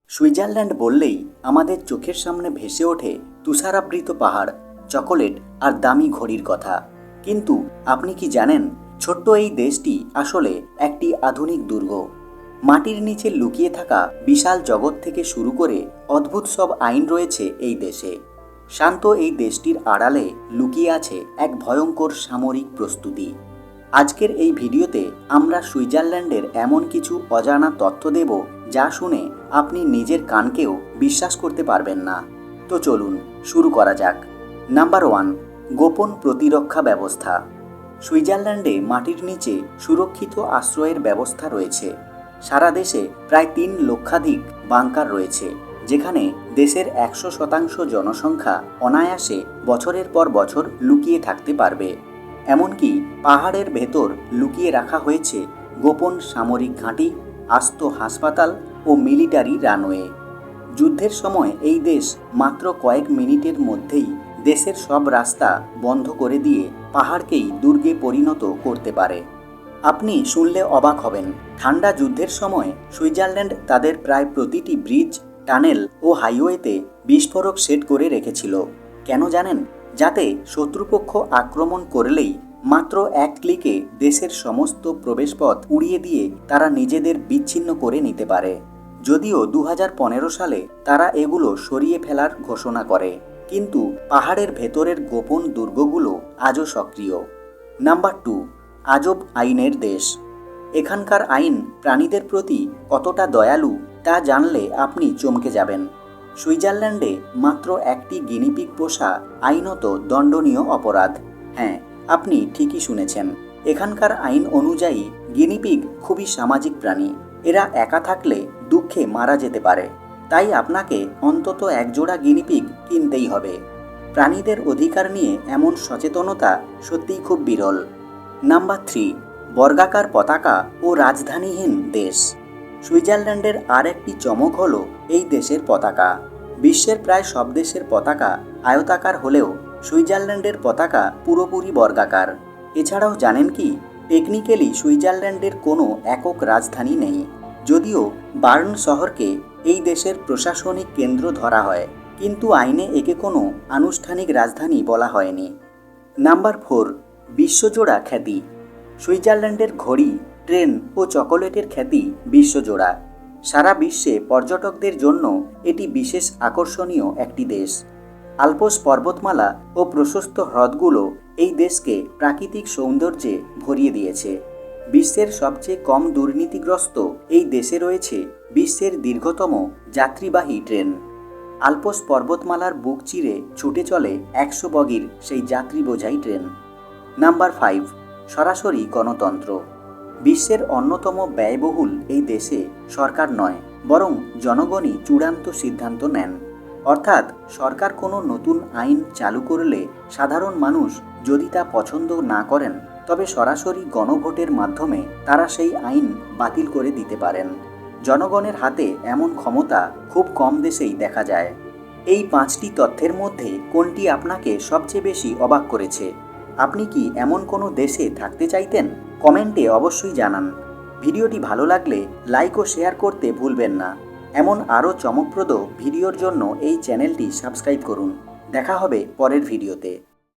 Switzerland বললেই আমাদের চোখের সামনে ভেসে ওঠে তুষারাবৃত পাহাড়, চকোলেট আর দামি ঘড়ির কথা। কিন্তু আপনি কি জানেন, ছোট্ট এই দেশটি আসলে একটি আধুনিক দুর্গ। মাটির নিচে লুকিয়ে থাকা বিশাল জগৎ থেকে শুরু করে অদ্ভুত সব আইন রয়েছে এই দেশে। শান্ত এই দেশটির আড়ালে লুকিয়ে আছে এক ভয়ঙ্কর সামরিক প্রস্তুতি। আজকের এই ভিডিওতে আমরা সুইজারল্যান্ডের এমন কিছু অজানা তথ্য দেব যা শুনে আপনি নিজের কানকেও বিশ্বাস করতে পারবেন না। তো চলুন শুরু করা যাক। নাম্বার 1, গোপন প্রতিরক্ষা ব্যবস্থা। সুইজারল্যান্ডে মাটির নিচে সুরক্ষিত আশ্রয়ের ব্যবস্থা রয়েছে। সারা দেশে প্রায় 3 লক্ষাধিক বাংকার রয়েছে, যেখানে দেশের 100% জনসংখ্যা অনায়াসে বছরের পর বছর লুকিয়ে থাকতে পারবে। এমনকি পাহাড়ের ভেতর লুকিয়ে রাখা হয়েছে গোপন সামরিক ঘাঁটি, আস্ত হাসপাতাল ও মিলিটারি রানওয়ে। যুদ্ধের সময় এই দেশ মাত্র কয়েক মিনিটের মধ্যেই দেশের সব রাস্তা বন্ধ করে দিয়ে পাহাড়কেই দুর্গে পরিণত করতে পারে। আপনি শুনলে অবাক হবেন, ঠান্ডা যুদ্ধের সময় সুইজারল্যান্ড তাদের প্রায় প্রতিটি ব্রিজ, টানেল ও হাইওয়েতে বিস্ফোরক সেট করে রেখেছিল। কেন জানেন? যাতে শত্রুপক্ষ আক্রমণ করলেই মাত্র 1 ক্লিকে দেশের সমস্ত প্রবেশপথ উড়িয়ে দিয়ে তারা নিজেদের বিচ্ছিন্ন করে নিতে পারে। যদিও 2015 সালে তারা এগুলো সরিয়ে ফেলার ঘোষণা করে, কিন্তু পাহাড়ের ভেতরের গোপন দুর্গগুলো আজও সক্রিয়। নাম্বার 2, আজব আইনের দেশ। এখানকার আইন প্রাণীদের প্রতি কতটা দয়ালু তা জানলে আপনি চমকে যাবেন। সুইজারল্যান্ডে মাত্র একটি গিনিপিগ পোষা আইনত দণ্ডনীয় অপরাধ। হ্যাঁ, আপনি ঠিকই শুনেছেন। এখানকার আইন অনুযায়ী গিনিপিগ খুবই সামাজিক প্রাণী। এরা একা থাকলে দুঃখে মারা যেতে পারে, তাই আপনাকে অন্তত 1 জোড়া গিনিপিগ কিনতেই হবে। প্রাণীদের অধিকার নিয়ে এমন সচেতনতা সত্যিই খুব বিরল। নাম্বার 3, বর্গাকার পতাকা ও রাজধানীহীন দেশ। সুইজারল্যান্ডের আর একটি চমক হলো এই দেশের পতাকা। বিশ্বের প্রায় সব দেশের পতাকা আয়তাকার হলেও সুইজারল্যান্ডের পতাকা পুরোপুরি বর্গাকার। এছাড়াও জানেন কি, টেকনিক্যালি সুইজারল্যান্ডের কোনো একক রাজধানী নেই। যদিও বার্ন শহরকে এই দেশের প্রশাসনিক কেন্দ্র ধরা হয়, কিন্তু আইনে একে কোনো আনুষ্ঠানিক রাজধানী বলা হয়নি। নাম্বার 4, বিশ্বজোড়া খ্যাতি। সুইজারল্যান্ডের ঘড়ি, ট্রেন ও চকোলেটের খ্যাতি বিশ্বজোড়া। সারা বিশ্বে পর্যটকদের জন্য এটি বিশেষ আকর্ষণীয় একটি দেশ। আল্পস পর্বতমালা ও প্রশস্ত হ্রদগুলো এই দেশকে প্রাকৃতিক সৌন্দর্যে ভরিয়ে দিয়েছে। বিশ্বের সবচেয়ে কম দুর্নীতিগ্রস্ত এই দেশে রয়েছে বিশ্বের দীর্ঘতম যাত্রীবাহী ট্রেন। আল্পস পর্বতমালার বুক চিরে ছুটে চলে 100 বগির সেই যাত্রী বোঝাই ট্রেন। নাম্বার 5, সরাসরি গণতন্ত্র। বিশ্বের অন্যতম ব্যয়বহুল এই দেশে সরকার নয়, বরং জনগণই চূড়ান্ত সিদ্ধান্ত নেন। অর্থাৎ সরকার কোনো নতুন আইন চালু করলে সাধারণ মানুষ যদি তা পছন্দ না করেন, তবে সরাসরি গণভোটের মাধ্যমে তারা সেই আইন বাতিল করে দিতে পারেন। জনগণের হাতে এমন ক্ষমতা খুব কম দেশেই দেখা যায়। এই 5টি তথ্যের মধ্যে কোনটি আপনাকে সবচেয়ে বেশি অবাক করেছে? আপনি কি এমন কোনো দেশে থাকতে চাইতেন? কমেন্টে অবশ্যই জানান। ভিডিওটি ভালো লাগলে লাইক ও শেয়ার করতে ভুলবেন না। এমন আরও চমকপ্রদ ভিডিওর জন্য এই চ্যানেলটি সাবস্ক্রাইব করুন। দেখা হবে পরের ভিডিওতে।